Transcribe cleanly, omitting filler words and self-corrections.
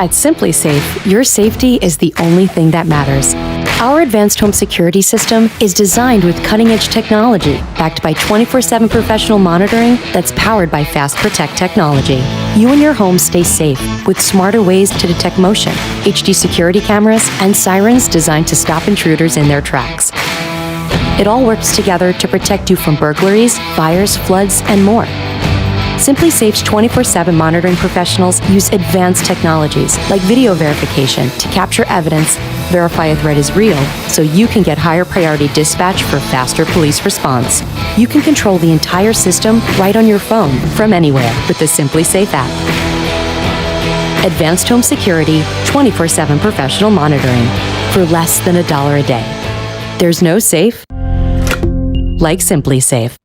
At SimpliSafe, your safety is the only thing that matters. Our advanced home security system is designed with cutting-edge technology, backed by 24/7 professional monitoring that's powered by Fast Protect technology. You and your home stay safe with smarter ways to detect motion, HD security cameras, and sirens designed to stop intruders in their tracks. It all works together to protect you from burglaries, fires, floods, and more. SimpliSafe's 24/7 monitoring professionals use advanced technologies like video verification to capture evidence, verify a threat is real, so you can get higher priority dispatch for faster police response. You can control the entire system right on your phone from anywhere with the SimpliSafe app. Advanced home security, 24/7 professional monitoring for less than $1 a day. There's no safe like SimpliSafe.